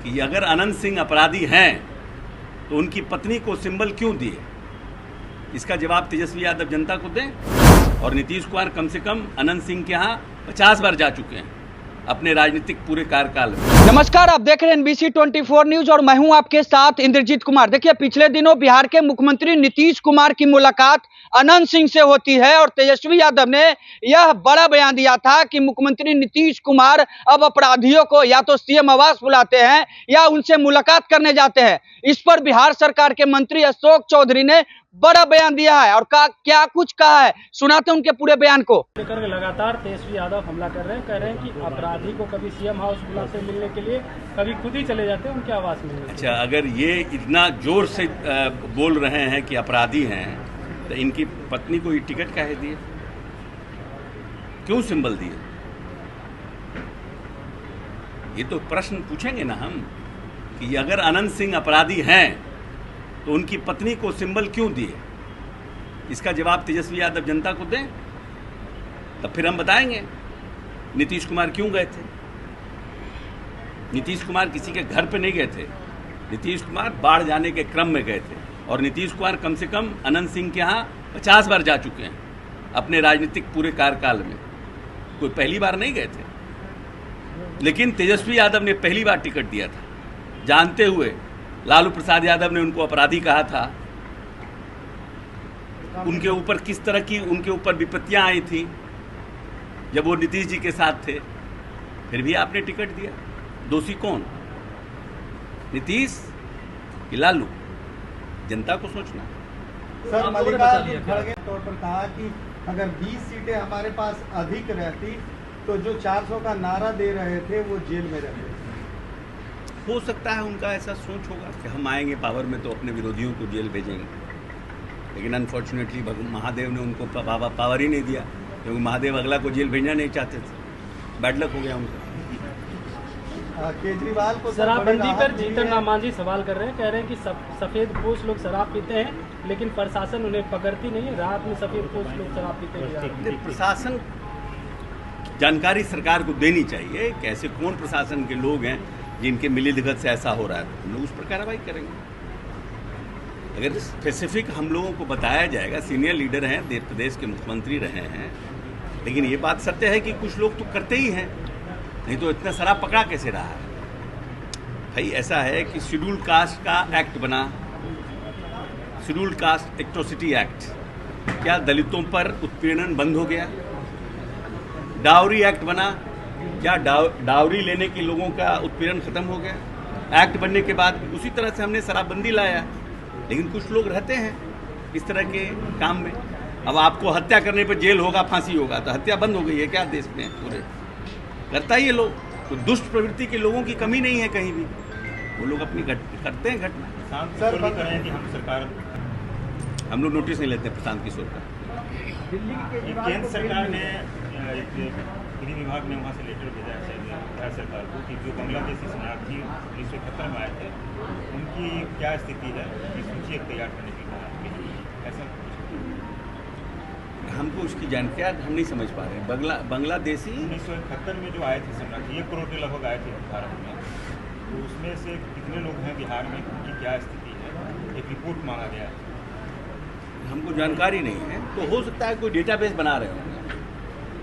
कि अगर अनंत सिंह अपराधी हैं तो उनकी पत्नी को सिंबल क्यों दिए, इसका जवाब तेजस्वी यादव जनता को दें। और नीतीश कुमार कम से कम अनंत सिंह के यहाँ 50 बार जा चुके हैं अपने राजनीतिक पूरे कार्यकाल में। नमस्कार, आप देख रहे हैं NBC 24 न्यूज और मैं हूं आपके साथ इंद्रजीत कुमार। देखिए, पिछले दिनों बिहार के मुख्यमंत्री नीतीश कुमार की मुलाकात अनंत सिंह से होती है और तेजस्वी यादव ने यह बड़ा बयान दिया था कि मुख्यमंत्री नीतीश कुमार अब अपराधियों को या तो सीएम आवास बुलाते हैं या उनसे मुलाकात करने जाते हैं। इस पर बिहार सरकार के मंत्री अशोक चौधरी ने बड़ा बयान दिया है और क्या कुछ कहा है, सुनाते हैं उनके पूरे बयान को। लेकर लगातार तेजस्वी यादव हमला कर रहे हैं, कह रहे हैं कि अपराधी को कभी सीएम हाउस बुलाते मिलने के लिए, कभी खुद ही चले जाते हैं उनके आवास में। अच्छा, अगर ये इतना जोर से बोल रहे हैं कि अपराधी हैं तो इनकी पत्नी को ये टिकट काहे दिए, क्यों सिंबल दिए? ये तो प्रश्न पूछेंगे ना हम कि अगर अनंत सिंह अपराधी हैं तो उनकी पत्नी को सिंबल क्यों दिए, इसका जवाब तेजस्वी यादव जनता को दें, तब फिर हम बताएंगे नीतीश कुमार क्यों गए थे। नीतीश कुमार किसी के घर पे नहीं गए थे, नीतीश कुमार बाढ़ जाने के क्रम में गए थे और नीतीश कुमार कम से कम अनंत सिंह के यहाँ 50 बार जा चुके हैं अपने राजनीतिक पूरे कार्यकाल में। कोई पहली बार नहीं गए थे, लेकिन तेजस्वी यादव ने पहली बार टिकट दिया था, जानते हुए लालू प्रसाद यादव ने उनको अपराधी कहा था। उनके ऊपर किस तरह की उनके ऊपर विपत्तियां आई थी जब वो नीतीश जी के साथ थे, फिर भी आपने टिकट दिया। दोषी कौन, नीतीश कि लालू? जनता को सोचना। सर, मल्लिकार्जुन खड़गे तौर पर कहा कि अगर 20 सीटें हमारे पास अधिक रहती तो जो 400 का नारा दे रहे थे वो जेल में रहते। हो सकता है उनका ऐसा सोच होगा कि हम आएंगे पावर में तो अपने विरोधियों को जेल भेजेंगे, लेकिन अनफॉर्चुनेटली महादेव ने उनको पावर ही नहीं दिया, क्योंकि महादेव अगला को जेल भेजना नहीं चाहते थे। बैड लक हो गया उनका। केजरीवाल को शराबबंदी पर जीतन राम मांझी सवाल कर रहे हैं, कह रहे हैं कि सफेद पोश लोग शराब पीते हैं लेकिन प्रशासन उन्हें पकड़ती नहीं है। रात में सफेद पोश लोग शराब पीते हैं। प्रशासन जानकारी सरकार को देनी चाहिए कि ऐसे कौन प्रशासन के लोग हैं जिनके मिलीभगत से ऐसा हो रहा है, हम लोग उस पर कार्रवाई करेंगे। अगर स्पेसिफिक हम लोगों को बताया जाएगा, सीनियर लीडर हैं, देश प्रदेश के मुख्यमंत्री रहे हैं, लेकिन ये बात सत्य है कि कुछ लोग तो करते ही हैं, नहीं तो इतना शराब पकड़ा कैसे रहा है। भाई ऐसा है कि शेड्यूल्ड कास्ट का एक्ट बना, शेड्यूल्ड कास्ट एट्रोसिटी एक्ट, क्या दलितों पर उत्पीड़न बंद हो गया? डाउरी एक्ट बना, क्या डाउरी लेने के लोगों का उत्पीड़न खत्म हो गया? एक्ट बनने के बाद उसी तरह से हमने शराबबंदी लाया, लेकिन कुछ लोग रहते हैं इस तरह के काम में। अब आपको हत्या करने पर जेल होगा, फांसी होगा, तो हत्या बंद हो गई है क्या देश में? पूरे करता ही ये लोग, तो दुष्ट प्रवृत्ति के लोगों की कमी नहीं है कहीं भी, वो लोग अपनी करते हैं घटना। सर, हम लोग नोटिस नहीं लेते प्रशांत किशोर का। केंद्र सरकार ने गृह विभाग ने वहाँ से लेटर भेजा है बिहार सरकार को कि जो बांग्लादेशी शरणार्थी 1971 में आए थे उनकी क्या स्थिति है, कि सूची एक तैयार करने की ऐसा हमको उसकी जानकारी हम नहीं समझ पा रहे हैं। बांग्लादेशी 1971 में जो आए थे शरणार्थी 1 करोड़ के लगभग आए थे भारत में, तो उसमें से कितने लोग हैं बिहार में, उनकी क्या स्थिति है, एक रिपोर्ट मांगा गया है। हमको जानकारी नहीं है, तो हो सकता है कोई डेटाबेस बना रहे होंगे,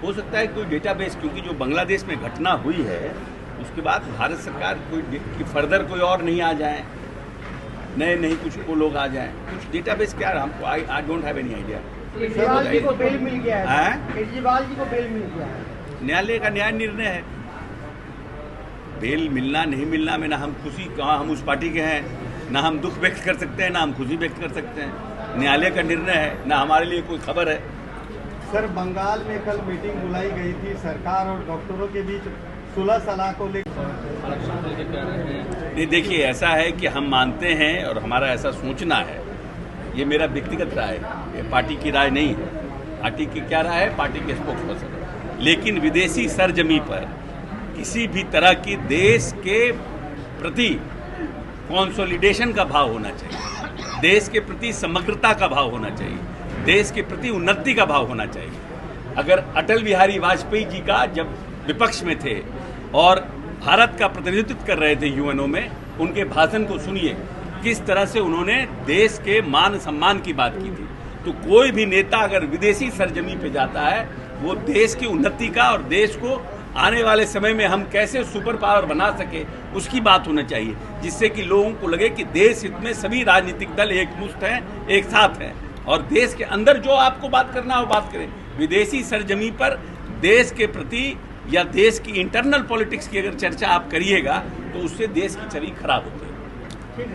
हो सकता है कोई डेटाबेस, क्योंकि जो बांग्लादेश में घटना हुई है उसके बाद भारत सरकार कोई फर्दर कोई और नहीं आ जाए, नए कुछ वो लोग आ जाएं, कुछ डेटाबेस क्या हमको I don't have any idea. Kejriwal ji को बेल मिल गया है, केजरीवाल जी को बेल मिल गया है, न्यायालय का न्याय निर्णय है। बेल मिलना नहीं मिलना में ना हम खुशी, कहाँ हम उस पार्टी के हैं, ना हम दुख व्यक्त कर सकते हैं, ना हम खुशी व्यक्त कर सकते हैं। न्यायालय का निर्णय है, ना हमारे लिए कोई खबर है। सर, बंगाल में कल मीटिंग बुलाई गई थी सरकार और डॉक्टरों के बीच 16 सलाह को लेकर। नहीं, देखिए ऐसा है कि हम मानते हैं और हमारा ऐसा सोचना है, ये मेरा व्यक्तिगत राय है, ये पार्टी की राय नहीं है। पार्टी की क्या राय है, पार्टी के स्पोक्स पर्सन। लेकिन विदेशी सरजमी पर किसी भी तरह की देश के प्रति कंसोलिडेशन का भाव होना चाहिए, देश के प्रति समग्रता का भाव होना चाहिए, देश के प्रति उन्नति का भाव होना चाहिए। अगर अटल बिहारी वाजपेयी जी का जब विपक्ष में थे और भारत का प्रतिनिधित्व कर रहे थे यूएनओ में, उनके भाषण को सुनिए, किस तरह से उन्होंने देश के मान सम्मान की बात की थी। तो कोई भी नेता अगर विदेशी सरजमी पे जाता है, वो देश की उन्नति का और देश को आने वाले समय में हम कैसे सुपर पावर बना सके उसकी बात होना चाहिए, जिससे कि लोगों को लगे कि देश हित में सभी राजनीतिक दल एक मुश्त हैं, एक साथ हैं, और देश के अंदर जो आपको बात करना हो बात करें। विदेशी सरजमी पर देश के प्रति या देश की इंटरनल पॉलिटिक्स की अगर चर्चा आप करिएगा तो उससे देश की छवि खराब होती है।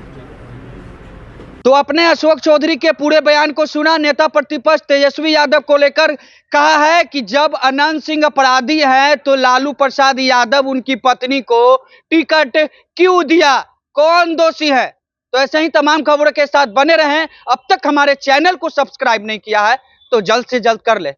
तो अपने अशोक चौधरी के पूरे बयान को सुना। नेता प्रतिपक्ष तेजस्वी यादव को लेकर कहा है कि जब अनंत सिंह अपराधी है तो लालू प्रसाद यादव उनकी पत्नी को टिकट क्यों दिया, कौन दोषी है। तो ऐसे ही तमाम खबरों के साथ बने रहें। अब तक हमारे चैनल को सब्सक्राइब नहीं किया है तो जल्द से जल्द कर ले।